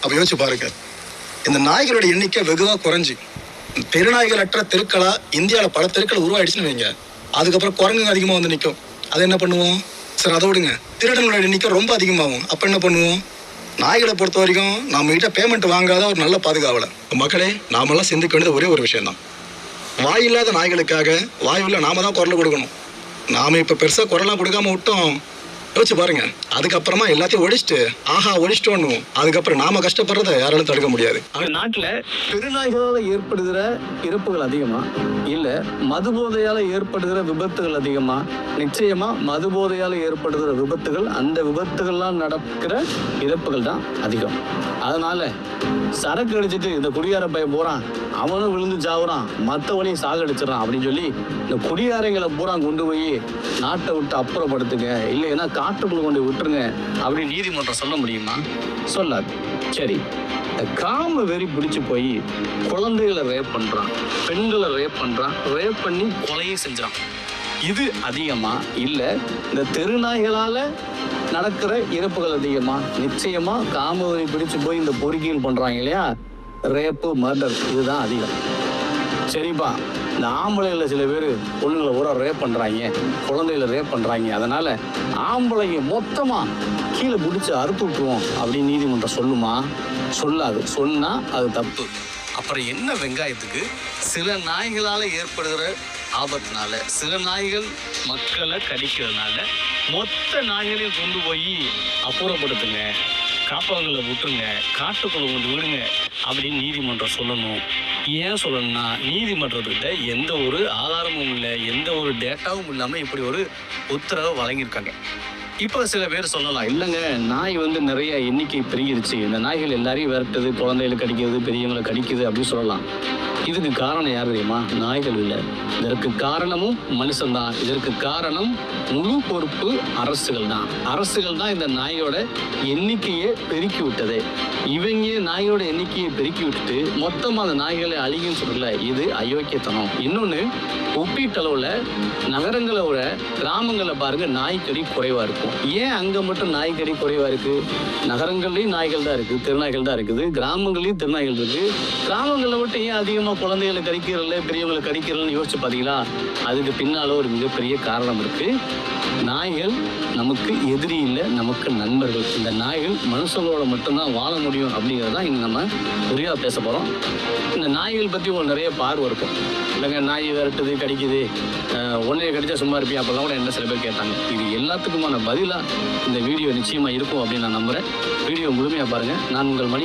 அப்ப யோசிச்சு பாருங்க, இந்த நாய்களோட எண்ணிக்கை வெகுவா குறைஞ்சி தெருநாய்கள் அற்ற தெருக்களா இந்தியாவில் பல தெருக்கள் உருவாயிடுச்சுன்னு வைங்க. அதுக்கப்புறம் குரங்குங்க அதிகமாக வந்து நிற்கும். அதை என்ன பண்ணுவோம் சார்? அதை விடுங்க, திருடங்களோட எண்ணிக்கை ரொம்ப அதிகமாகும். அப்போ என்ன பண்ணுவோம்? நாய்களை பொறுத்த வரைக்கும் நம்ம கிட்ட பேமெண்ட் வாங்காத ஒரு நல்ல பாதுகாவலை. மக்களே, நாமெல்லாம் சிந்திக்க வேண்டியது ஒரே ஒரு விஷயம் தான். வாயில்லாத நாய்களுக்காக வாயுள்ள நாம தான் குரல் கொடுக்கணும். நாம இப்போ பெருசாக குரலாம் கொடுக்காம விட்டோம். யோசிச்சு பாருங்க, அதுக்கப்புறமா எல்லாத்தையும் ஒழிச்சிட்டு ஒழிச்சிட்டோன்னு அதுக்கப்புறம் நாம கஷ்டப்படுறத யாராலும் தடுக்க முடியாது. நாட்டுல பெருநாய்களால ஏற்படுகிற இறப்புகள் அதிகமா இல்ல மதுபோதையால ஏற்படுகிற விபத்துகள் அதிகமா? நிச்சயமா மதுபோதையால ஏற்படுகிற விபத்துகள், அந்த விபத்துகள்லாம் நடக்கிற இறப்புகள் தான் அதிகம். அதனால சரக்கு அடிச்சுட்டு இந்த குடியார பையன் போறான், அவனும் விழுந்து சாவுறான், மற்றவனையும் சாகடிச்சிடறான் அப்படின்னு சொல்லி இந்த குடியாரைகளை பூரா கொண்டு போய் நாட்டை விட்டு அப்புறப்படுத்துங்க, இல்லைன்னா காட்டுக்குள்ள கொண்டு விட்டுருங்க அப்படின்னு நீதிமன்றம் சொல்ல முடியுமா? சொல்லாது. சரி, இந்த காம வெறி பிடிச்சு போய் குழந்தைகளை ரேப் பண்றான், பெண்களை ரேப் பண்றான், ரேப் பண்ணி கொலையை செஞ்சான், இது அதிகமா இல்ல இந்த தெருநாய்களால நடக்கிற இறப்புகள் அதிகமா? நிச்சயமா காம வெறி பிடிச்சு போய் இந்த பொறுக்கிகள் பண்றாங்க இல்லையா, ரேப்பு, மர்டர், இதுதான் அதிகம். சரிப்பா, இந்த ஆம்பளைகளை சில பேர் பொண்ணுங்களை பூரா ரேப் பண்ணுறாங்க, குழந்தைகளை ரேப் பண்ணுறாங்க, அதனால் ஆம்பளைங்க மொத்தமாக கீழே பிடிச்சி அறுப்பு விட்டுருவோம் அப்படின்னு நீதிமன்றம் சொல்லுமா? சொல்லாது. சொன்னால் அது தப்பு. அப்புறம் என்ன வெங்காயத்துக்கு சில நாய்களால் ஏற்படுகிற ஆபத்தினால, சில நாய்கள் மக்களை கடிக்கிறதுனால மொத்த நாய்களையும் கொண்டு போய் அப்புறப்படுத்துங்க, காப்பகங்களை விட்டுருங்க, காட்டுக்குள்ள கொண்டு விடுங்க அப்படின்னு நீதிமன்றம் சொல்லணும். ஏன் சொல்லணும்னா, நீதிமன்றத்துக்கிட்ட எந்த ஒரு ஆதாரமும் இல்லை, எந்த ஒரு டேட்டாவும் இல்லாமல் இப்படி ஒரு உத்தரவை வழங்கியிருக்காங்க. இப்போ சில பேர் சொல்லலாம், இல்லைங்க நாய் நிறைய எண்ணிக்கை பெருகிருச்சு, இந்த நாய்கள் எல்லாரையும் விரட்டுது, குழந்தைகளை கடிக்கிறது, பெரியவங்களை கடிக்குது அப்படின்னு சொல்லலாம். இதுக்கு காரணம் யார் தெரியுமா? நாய்கள் இல்லை. இதற்கு காரணமும் மனுஷன்தான். இதற்கு காரணம் முழு பொறுப்பு அரசுகள் தான். அரசுகள் தான் இந்த நாயோட எண்ணிக்கையை பெருக்கி விட்டது. இவங்க நாயோட எண்ணிக்கையை பெருக்கி விட்டுட்டு மொத்தமாக அந்த நாய்களை அழிக்குன்னு சொல்லல, இது அயோக்கியத்தனம். இன்னொன்று, ஒப்பீட்டளவில் நகரங்களோட கிராமங்களை பாருங்க, நாய்க்கடி குறைவாக இருக்கும். ஏன் அங்கே மட்டும் நாய்க்கடி குறைவாக இருக்குது? நகரங்கள்லேயும் நாய்கள் தான் இருக்குது, திருநாய்கள் தான் இருக்குது, கிராமங்கள்லேயும் திருநாய்கள் இருக்குது. கிராமங்களில் மட்டும் ஏன் அதிகமாக குழந்தைகளை கடிக்கிறதில்ல, பெரியவங்களை கடிக்கிறதுன்னு யோசிச்சு பார்த்தீங்களா? அதுக்கு பின்னால் ஒரு மிகப்பெரிய காரணம் இருக்குது. நாய்கள் நமக்கு எதிரி இல்லை, நமக்கு நண்பர்கள். இந்த நாய்கள் மனுஷங்களோட மட்டும்தான் வாழ முடியும் அப்படிங்கிறது தான் இன்னும் நம்ம விரிவாக பேச போகிறோம். இந்த நாய்கள் பற்றி உங்களுக்கு நிறைய பார்வை இருக்கும். இல்லைங்க நாய் விரட்டுது, கடிக்குது, ஒன்றைய கடிச்சா சும்மா இருப்பேன் அப்போல்லாம் கூட என்ன சில பேர் கேட்டாங்க. இது எல்லாத்துக்குமான பதிலாக இந்த வீடியோ நிச்சயமாக இருக்கும் அப்படின்னு நான் நம்புகிறேன். வீடியோ முழுமையாக பாருங்கள். நான் உங்கள் மணி